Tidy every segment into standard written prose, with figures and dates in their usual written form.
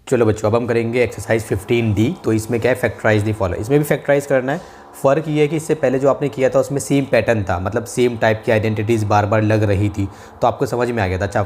चलो बच्चों, अब हम करेंगे एक्सरसाइज 15D। तो इसमें क्या है, फैक्टराइज दी फॉलो। इसमें भी फैक्टराइज करना है। फ़र्क ये है कि इससे पहले जो आपने किया था उसमें सेम पैटर्न था, मतलब सेम टाइप की आइडेंटिटीज़ बार बार लग रही थी, तो आपको समझ में आ गया था। अच्छा,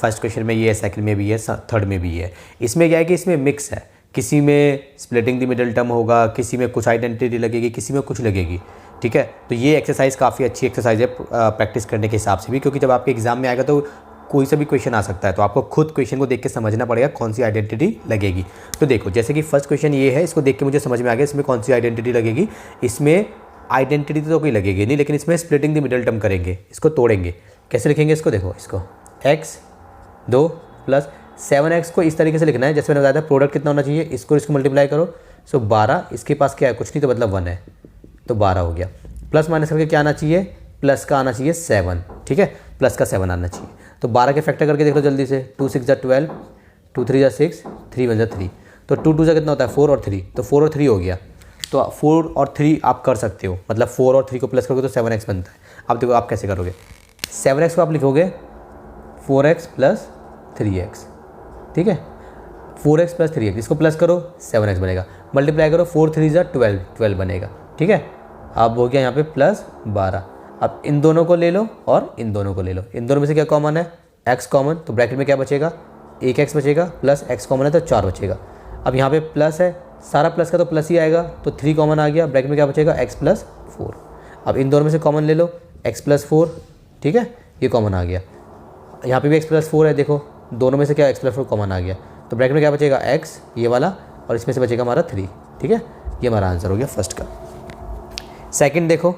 फर्स्ट क्वेश्चन में ये है, सेकंड में भी है, थर्ड में भी है। इसमें क्या है कि इसमें मिक्स है, किसी में स्प्लिटिंग द मिडल टर्म होगा, किसी में कुछ आइडेंटिटी लगेगी, किसी में कुछ लगेगी। ठीक है, तो ये एक्सरसाइज काफ़ी अच्छी एक्सरसाइज है प्रैक्टिस करने के हिसाब से भी, क्योंकि जब आपके एग्जाम में आएगा तो कोई सा भी क्वेश्चन आ सकता है, तो आपको खुद क्वेश्चन को देख के समझना पड़ेगा कौन सी आइडेंटिटी लगेगी। तो देखो, जैसे कि फर्स्ट क्वेश्चन ये है, इसको देख के मुझे समझ में आ गया इसमें कौन सी आइडेंटिटी लगेगी। इसमें आइडेंटिटी तो कोई लगेगी नहीं, लेकिन इसमें स्प्लिटिंग द मिडल टर्म करेंगे, इसको तोड़ेंगे। कैसे लिखेंगे इसको, देखो, इसको x 2 प्लस 7x को इस तरीके से लिखना है जैसे मैंने बताया था। प्रोडक्ट कितना होना चाहिए, इसको मल्टीप्लाई करो, सो 12, इसके पास क्या है, कुछ नहीं, तो मतलब 1 है, तो 12 हो गया। प्लस माइनस करके क्या आना चाहिए, प्लस का आना चाहिए 7। ठीक है, प्लस का 7 आना चाहिए। तो 12 के फैक्टर करके देख लो जल्दी से। 2 6 = 12, 2 3 = 6, 3 1 = 3। तो 2 2 कितना होता है, 4 और 3, तो 4 और 3 हो गया। तो 4 और 3 आप कर सकते हो, मतलब 4 और 3 को प्लस करोगे तो 7x बनता है। अब देखो आप कैसे करोगे, 7x को आप लिखोगे 4x + 3x। ठीक है, 4x + 3x, इसको प्लस करो 7x बनेगा, मल्टीप्लाई करो 4 3 = 12, 12 बनेगा। ठीक है, अब हो गया यहाँ पे +12। अब इन दोनों को ले लो और इन दोनों को ले लो। इन दोनों में से क्या कॉमन है, x कॉमन, तो ब्रैकेट में क्या बचेगा, 1x बचेगा, प्लस x कॉमन है तो 4 बचेगा। अब यहाँ पे प्लस है, सारा प्लस का तो प्लस ही आएगा, तो 3 कॉमन आ गया, ब्रैकेट में क्या बचेगा, x + 4। अब इन दोनों में से कॉमन ले लो, x + 4। ठीक है, ये कॉमन आ गया। यहाँ पे भी x + 4 है, देखो दोनों में से क्या x + 4 कॉमन आ गया, तो ब्रैकेट में क्या बचेगा, x ये वाला, और इसमें से बचेगा हमारा 3। ठीक है, ये हमारा आंसर हो गया फर्स्ट का। सेकंड देखो,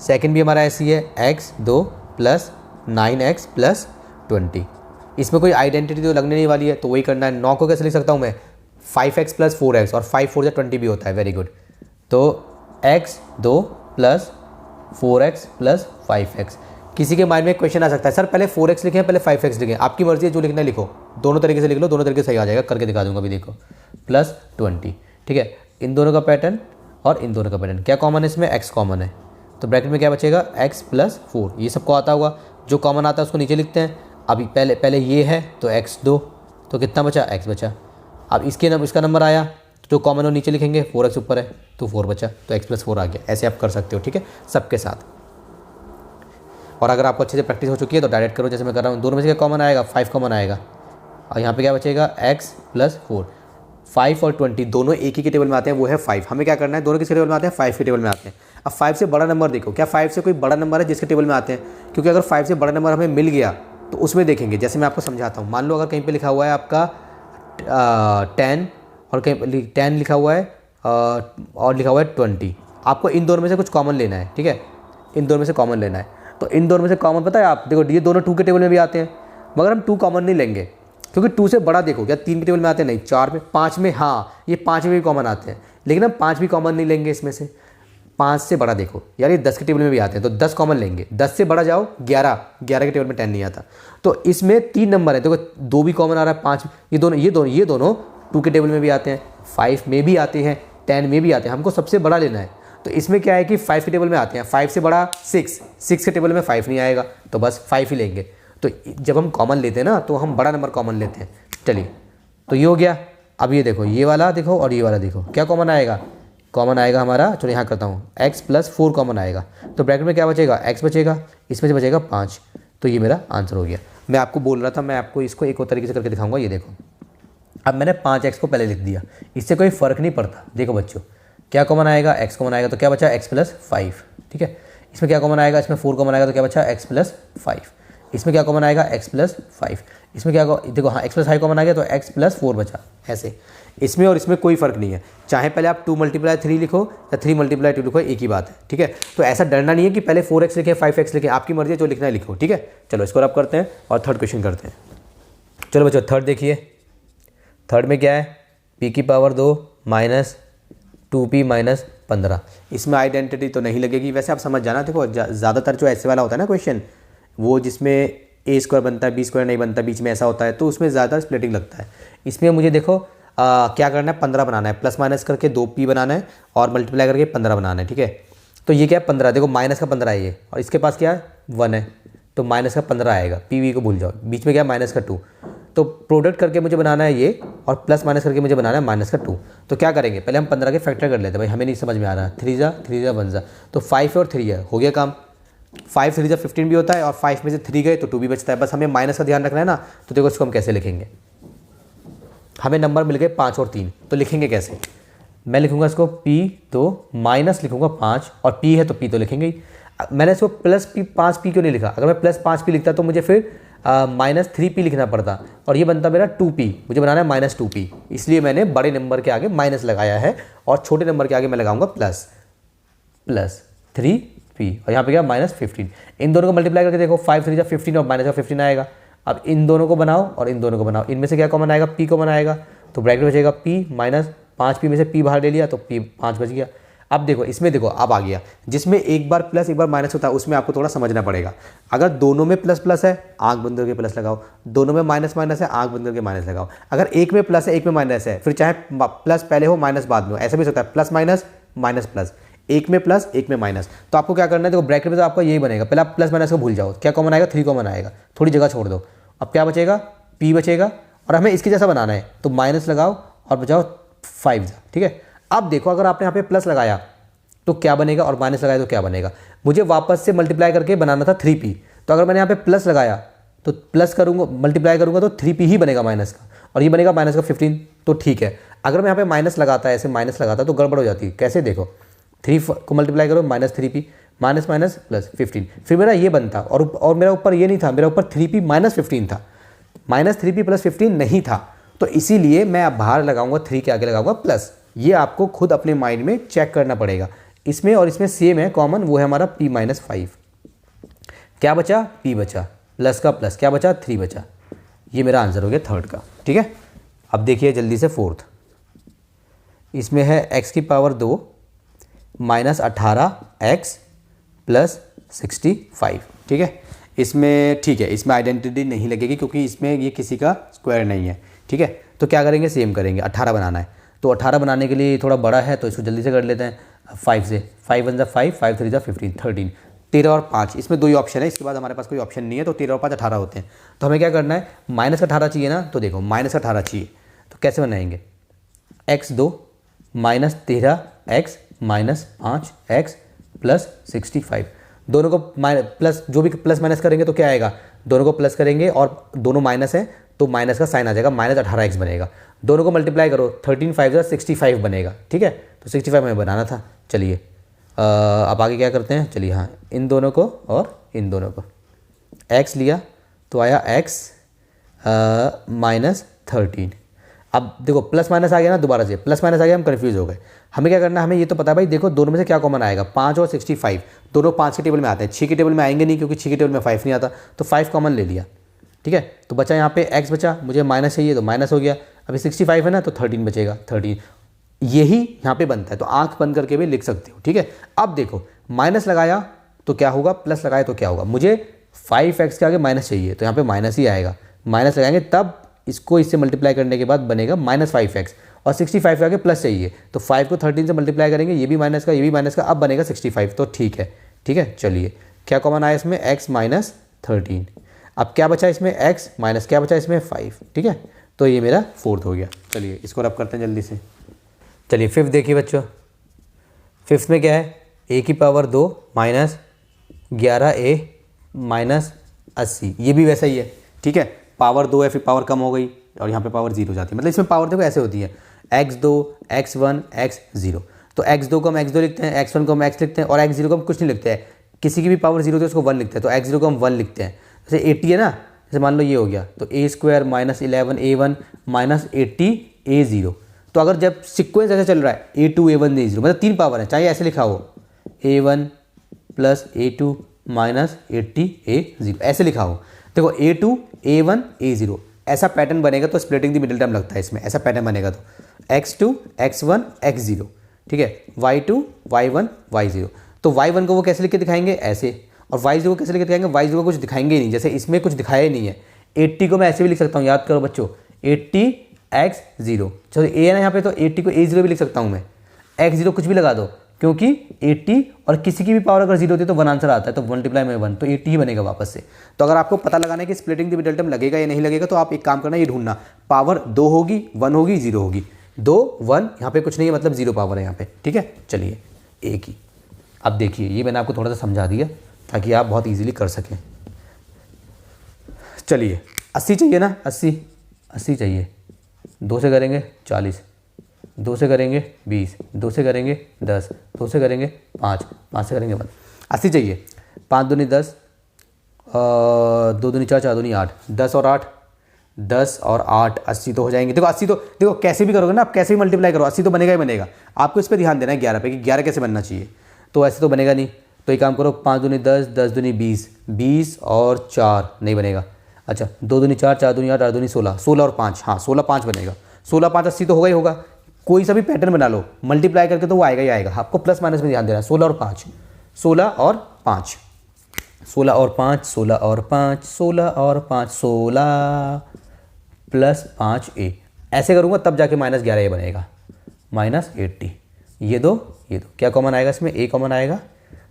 सेकंड भी हमारा ऐसी है, x 2 + 9x + 20। इसमें कोई आइडेंटिटी तो लगने नहीं वाली है, तो वही करना है। 9 को कैसे लिख सकता हूँ मैं, 5x + 4x, और 5 4 = 20 भी होता है, वेरी गुड। तो x 2 + 4x + 5x। किसी के माइंड में क्वेश्चन आ सकता है, सर पहले 4x लिखें पहले 5x लिखें। आपकी मर्जी है, जो लिखना है लिखो, दोनों तरीके से लिख लो, दोनों तरीके से सही आ जाएगा, करके दिखा दूंगा अभी, देखो +20। ठीक है, इन दोनों का पैटर्न और इन दोनों का पैटर्न, क्या कॉमन है इसमें, x कॉमन है, तो ब्रैकेट में क्या बचेगा, x + 4। ये सबको आता होगा, जो कॉमन आता है उसको नीचे लिखते हैं। अभी पहले ये है तो x 2, तो कितना बचा, x बचा। अब इसका नंबर आया, जो कॉमन हो नीचे लिखेंगे, 4x ऊपर है तो 4 बचा, तो x + 4 आ गया। ऐसे आप कर सकते हो, ठीक है, सबके साथ। और अगर आपको अच्छे से प्रैक्टिस हो चुकी है तो डायरेक्ट करो जैसे मैं कर रहा हूँ। दोनों में से क्या कॉमन आएगा, 5 कॉमन आएगा, और यहाँ पे क्या बचेगा, x + 4। 5 और 20 दोनों एक ही के टेबल में आते हैं, वो है 5। हमें क्या करना है, दोनों किसके टेबल में आते हैं, 5 के टेबल में आते हैं। अब 5 से बड़ा नंबर देखो, क्या 5 से कोई बड़ा नंबर है जिसके टेबल में आते हैं, क्योंकि अगर 5 से बड़ा नंबर हमें मिल गया तो उसमें देखेंगे। जैसे मैं आपको समझाता हूँ, मान लो अगर कहीं पे लिखा हुआ है आपका 10, और कहीं 10 लिखा हुआ है और लिखा हुआ है 20, आपको इन दोनों में से कुछ कॉमन लेना है। ठीक है, इन दोनों में से कॉमन लेना है, तो इन दोनों में से कॉमन पता है आप देखो, ये दोनों 2 के टेबल में भी आते हैं, मगर हम 2 कॉमन नहीं लेंगे, क्योंकि 2 से बड़ा देखो, क्या 3 के टेबल में आते हैं, नहीं, 4 में, 5 में, हाँ ये 5 में भी कॉमन आते हैं, लेकिन हम 5 भी कॉमन नहीं लेंगे इसमें से। 5 से बड़ा देखो यार, ये 10 के टेबल में भी आते हैं, तो 10 कॉमन लेंगे। 10 से बड़ा जाओ 11, 11 के टेबल में 10 नहीं आता, तो इसमें 3 नंबर है, देखो 2 भी कॉमन आ रहा है, 5, ये दोनों 2 के टेबल में भी आते हैं, 5 में भी आते हैं, 10 में भी आते हैं। हमको सबसे बड़ा लेना है, तो इसमें क्या है कि 5 के टेबल में आते हैं, 5 से बड़ा 6 के टेबल में 5 नहीं आएगा, तो बस 5 ही लेंगे। तो जब हम कॉमन लेते हैं ना, तो हम बड़ा नंबर कॉमन लेते हैं। चलिए, तो ये हो गया। अब ये देखो, ये वाला देखो और ये वाला देखो, क्या कॉमन आएगा, कॉमन आएगा हमारा, चलो यहाँ करता हूँ, x + 4 कॉमन आएगा, तो ब्रैकेट में क्या बचेगा, x बचेगा, इसमें से बचेगा 5, तो ये मेरा आंसर हो गया। मैं आपको बोल रहा था, मैं आपको इसको एक और तरीके से करके दिखाऊंगा। ये देखो, अब मैंने 5x को पहले लिख दिया, इससे कोई फ़र्क नहीं पड़ता। देखो बच्चों, क्या कॉमन आएगा, x कॉमन आएगा, तो क्या बचा, x + 5। ठीक है, इसमें क्या कॉमन आएगा, इसमें 4 कॉमन आएगा, तो क्या बचा, x + 5। इसमें क्या कॉमन आएगा, x + 5। इसमें क्या, देखो हाँ, x + 5 कॉमन आ गया, तो x + 4 बचा। ऐसे इसमें और इसमें कोई फ़र्क नहीं है, चाहे पहले आप 2 × 3 लिखो या 3 × 2 लिखो, एक ही बात है। ठीक है, तो ऐसा डरना नहीं है कि पहले 4x लिखे 5x लिखे, आपकी मर्जी है, जो लिखना है लिखो। ठीक है, चलो इसको रब करते हैं और थर्ड क्वेश्चन करते हैं। चलो बच्चों, थर्ड देखिए। थर्ड में क्या है, p⁻2 - 2p - 15। इसमें आइडेंटिटी तो नहीं लगेगी, वैसे आप समझ जाना। देखो ज़्यादातर जो ऐसे वाला होता है ना क्वेश्चन, वो जिसमें a² बनता है b² नहीं बनता, बीच में ऐसा होता है, तो उसमें ज़्यादा स्प्लिटिंग लगता है। इसमें मुझे देखो क्या करना है, 15 बनाना है, प्लस माइनस करके 2p बनाना है और मल्टीप्लाई करके 15 बनाना है। ठीक है, तो ये क्या है, 15, देखो माइनस का 15 है ये, और इसके पास क्या है, 1 है, तो माइनस का 15 आएगा। पी वी को भूल जाओ, बीच में क्या है, -2। तो प्रोडक्ट करके मुझे बनाना है ये, और प्लस माइनस करके मुझे बनाना है माइनस का 2। तो क्या करेंगे, पहले हम 15 के फैक्टर कर लेते हैं भाई, हमें नहीं समझ में आ रहा। 3 जा 1 जा, तो 5 और 3 है, हो गया काम। 5 3 जा 15 भी होता है, और 5 में से 3 गए तो 2 भी बचता है। बस हमें माइनस का ध्यान रखना है ना। तो देखो इसको हम कैसे लिखेंगे, हमें नंबर मिल गए 5 और 3, तो लिखेंगे कैसे। मैं लिखूंगा इसको P तो माइनस लिखूंगा 5, और P है तो P तो लिखेंगे ही। मैंने इसको प्लस P 5P क्यों नहीं लिखा, अगर मैं प्लस 5P लिखता तो मुझे फिर माइनस 3P लिखना पड़ता, और ये बनता मेरा 2P, मुझे बनाना है माइनस 2P। इसलिए मैंने बड़े नंबर के आगे माइनस लगाया है, और छोटे नंबर के आगे मैं लगाऊंगा प्लस 3P, और यहाँ पे क्या माइनस 15। इन दोनों को मल्टीप्लाई करके देखो, 5 3 जा 15 और माइनस का 15 आएगा। अब इन दोनों को बनाओ और इन दोनों को बनाओ, इनमें से क्या कॉमन आएगा, P कॉमन आएगा, तो ब्रैकेट बचेगा P माइनस 5P में से P बाहर ले लिया तो P 5 बच गया। अब देखो इसमें देखो अब आ गया, जिसमें एक बार प्लस एक बार माइनस होता है उसमें आपको थोड़ा समझना पड़ेगा। अगर दोनों में प्लस प्लस है आंख बंद करके प्लस लगाओ, दोनों में माइनस माइनस है आंख बंद करके माइनस लगाओ। अगर एक में प्लस है एक में माइनस है, फिर चाहे प्लस पहले हो माइनस बाद में हो, ऐसा भी हो सकता है, प्लस माइनस माइनस प्लस, एक में प्लस एक में माइनस। तो आपको क्या करना है, देखो ब्रैकेट में तो आपका यही बनेगा, पहले आप प्लस माइनस को भूल जाओ, क्या कॉमन आएगा 3 कॉमन आएगा, थोड़ी जगह छोड़ दो। अब क्या बचेगा, P बचेगा, और हमें इसके जैसा बनाना है, तो माइनस लगाओ और बचाओ 5, ठीक है। अब देखो अगर आपने यहाँ पे प्लस लगाया तो क्या बनेगा, और माइनस लगाया तो क्या बनेगा। मुझे वापस से मल्टीप्लाई करके बनाना था 3P, तो अगर मैंने यहाँ पे प्लस लगाया तो प्लस करूँगा, मल्टीप्लाई करूँगा तो 3P ही बनेगा माइनस का, और ये बनेगा माइनस का 15, तो ठीक है। अगर मैं यहाँ पे माइनस लगाता है, ऐसे माइनस लगाता तो गड़बड़ हो जाती है। कैसे, देखो 3 को मल्टीप्लाई करो minus 3P, minus minus plus 15, फिर मेरा ये बनता, और मेरा ऊपर ये नहीं था, मेरा ऊपर 3P माइनस 15 था, माइनस 3P प्लस 15 नहीं था। तो इसीलिए मैं अब बाहर लगाऊंगा 3 के आगे लगाऊंगा प्लस। ये आपको खुद अपने माइंड में चेक करना पड़ेगा। इसमें और इसमें सेम है कॉमन, वो है हमारा P माइनस 5। क्या बचा, P बचा, प्लस का प्लस क्या बचा, 3 बचा। ये मेरा आंसर हो गया थर्ड का, ठीक है। अब देखिए जल्दी से फोर्थ, इसमें है x की पावर 2 माइनस 18x प्लस 65, ठीक है। इसमें ठीक है, इसमें आइडेंटिटी नहीं लगेगी क्योंकि इसमें ये किसी का स्क्वायर नहीं है, ठीक है। तो क्या करेंगे, सेम करेंगे, 18 बनाना है। तो 18 बनाने के लिए थोड़ा बड़ा है तो इसको जल्दी से कर लेते हैं 5 से। 5 1 जा 5, 5 3 जा 15, 13, 13 और 5, इसमें 2 ही ऑप्शन है, इसके बाद हमारे पास कोई ऑप्शन नहीं है। तो 13 और 5 18 होते हैं। तो हमें क्या करना है, माइनस का 18 चाहिए ना, तो देखो माइनस का 18 चाहिए, तो कैसे बनाएंगे, x2 minus 13x minus 5x plus 65, दोनों को प्लस, जो भी प्लस माइनस करेंगे तो क्या आएगा, दोनों को प्लस करेंगे और दोनों माइनस है तो माइनस का साइन आ जाएगा, माइनस 18x बनेगा। दोनों को मल्टीप्लाई करो, 13 5 जा 65 बनेगा, ठीक है। तो 65 हमें बनाना था। चलिए अब आगे क्या करते हैं, चलिए हाँ, इन दोनों को और इन दोनों को x लिया तो आया x माइनस 13। अब देखो प्लस माइनस आ गया ना, दोबारा से प्लस माइनस आ गया, हम कन्फ्यूज़ हो गए। हमें क्या करना है, हमें ये तो पता है भाई, देखो दोनों में से क्या कॉमन आएगा, 5 और 65, दोनों 5 के टेबल में आते हैं, 6 के टेबल में आएंगे नहीं क्योंकि 6 के टेबल में 5 नहीं आता, तो 5 कॉमन ले लिया, ठीक है। तो बचा यहाँ पे x बचा, मुझे माइनस चाहिए तो माइनस हो गया। अभी 65 है ना, तो 13 बचेगा, 13 यही यहाँ पे बनता है। तो आंख बंद करके भी लिख सकते हो, ठीक है। अब देखो माइनस लगाया तो क्या होगा, प्लस लगाया तो क्या होगा, मुझे 5x के आगे माइनस चाहिए तो यहाँ पे माइनस ही आएगा, माइनस लगाएंगे तब इसको इससे मल्टीप्लाई करने के बाद बनेगा माइनस 5x, और 65 के आगे प्लस चाहिए तो 5 को 13 से मल्टीप्लाई करेंगे, ये भी माइनस का ये भी माइनस का, अब बनेगा 65। तो ठीक है, ठीक है। चलिए क्या कॉमन आया इसमें, x माइनस 13। अब क्या बचा इसमें, x माइनस क्या बचा इसमें 5, ठीक है। तो ये मेरा फोर्थ हो गया। चलिए इसको रब करते हैं जल्दी से। चलिए फिफ्थ देखिए बच्चों, फिफ्थ में क्या है, a की पावर 2 माइनस 11a माइनस 80, ये भी वैसा ही है, ठीक है। पावर 2 है फिर पावर कम हो गई और यहाँ पे पावर 0 हो जाती है, मतलब इसमें पावर देखो ऐसे होती है, x2 x1 x0। तो x2 को हम x2 लिखते हैं, x1 को हम x लिखते हैं, और x0 को हम कुछ नहीं लिखते हैं, किसी की भी पावर 0 तो उसको 1 लिखते हैं। तो x0 को हम 1 लिखते हैं। जैसे 80 है ना, जैसे मान लो ये हो गया, तो a² minus 11a1 minus 80a0। तो अगर जब सिक्वेंस ऐसे चल रहा है a2 a1 a0, मतलब 3 पावर है, चाहे ऐसे लिखा हो a1 plus a2 minus 80a0, ऐसे लिखा हो। देखो a2 a1 a0 ऐसा पैटर्न बनेगा तो स्प्लिटिंग द मिडिल टर्म लगता है इसमें, ऐसा पैटर्न बनेगा तो x2 x1 x0, ठीक है, y2 y1 y0। तो y1 को वो कैसे लिख के दिखाएंगे, ऐसे, और y0 को कैसे लिख के दिखाएंगे, y0 को कुछ दिखाएंगे ही नहीं, जैसे इसमें कुछ दिखाया ही नहीं है। 80 को मैं ऐसे भी लिख सकता हूँ, याद करो बच्चों, 80x0, चलो a है ना यहाँ पे, तो 80 को a0 भी लिख सकता हूँ मैं, x0 कुछ भी लगा दो, क्योंकि 80 और किसी की भी पावर अगर 0 होती है तो 1 आंसर आता है, तो मल्टीप्लाई में 1 तो 80 ही बनेगा वापस से। तो अगर आपको पता लगाना है कि स्प्लिटिंग द मिडल टर्म लगेगा या नहीं लगेगा, तो आप एक काम करना, ये ढूंढना पावर 2 होगी, 1 होगी, 0 होगी। 2 1 यहाँ पे कुछ नहीं है, मतलब 0 पावर है यहाँ पे, ठीक है। चलिए एक ही, अब देखिए ये मैंने आपको थोड़ा सा समझा दिया ताकि आप बहुत ईजिली कर सकें। चलिए 80 चाहिए ना, 80 चाहिए, 2 से करेंगे 40, 2 से करेंगे 20, 2 से करेंगे 10, 2 से करेंगे 5, 5 से करेंगे 1। 80 चाहिए, 5 दूनी 10, 2 दूनी 4, 4 दूनी 8, 10 और 8, 10 और 8 80 तो हो जाएंगे। देखो 80 तो देखो कैसे भी करोगे ना, आप कैसे भी मल्टीप्लाई करो 80 तो बनेगा ही बनेगा। आपको इस पर ध्यान देना है 11 पे कि 11 कैसे बनना चाहिए, तो ऐसे तो बनेगा नहीं। तो एक काम करो, 5 दूनी 10, 10 दूनी 20, 20 और 4 नहीं बनेगा। अच्छा 2 दूनी 4, 4 दूनी 8, 8 दूनी 16, 16 और 5, हाँ 16 5 बनेगा। 16 5 80 तो होगा ही होगा। कोई सा भी पैटर्न बना लो मल्टीप्लाई करके तो वो आएगा ही आएगा। आपको प्लस माइनस में ध्यान देना है। 16 और 5, 16 और 5, 16 और 5, 16 और 5, 16 और 5, 16 प्लस 5a, ऐसे करूँगा तब जाके -11 ये बनेगा, -80। ये दो क्या कॉमन आएगा इसमें, a कॉमन आएगा,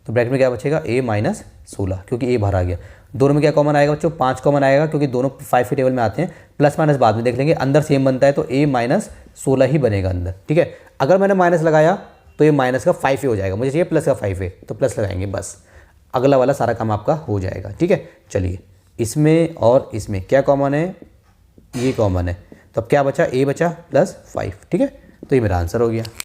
तो ब्रैकेट में क्या बचेगा a -16, क्योंकि a बाहर आ गया। दोनों में क्या कॉमन आएगा बच्चों, 5 कॉमन आएगा, क्योंकि दोनों 5 के टेबल में आते हैं। प्लस माइनस बाद में देख लेंगे, अंदर सेम बनता है तो a -16 ही बनेगा अंदर, ठीक है। अगर मैंने माइनस लगाया तो ये माइनस का 5a हो जाएगा, मुझे चाहिए प्लस का 5a, तो प्लस लगाएंगे बस, अगला वाला सारा काम आपका हो जाएगा, ठीक है। चलिए इसमें और इसमें क्या कॉमन है, ये कॉमन है, तो अब क्या बचा, a बचा +5, ठीक है। तो ये मेरा आंसर हो गया।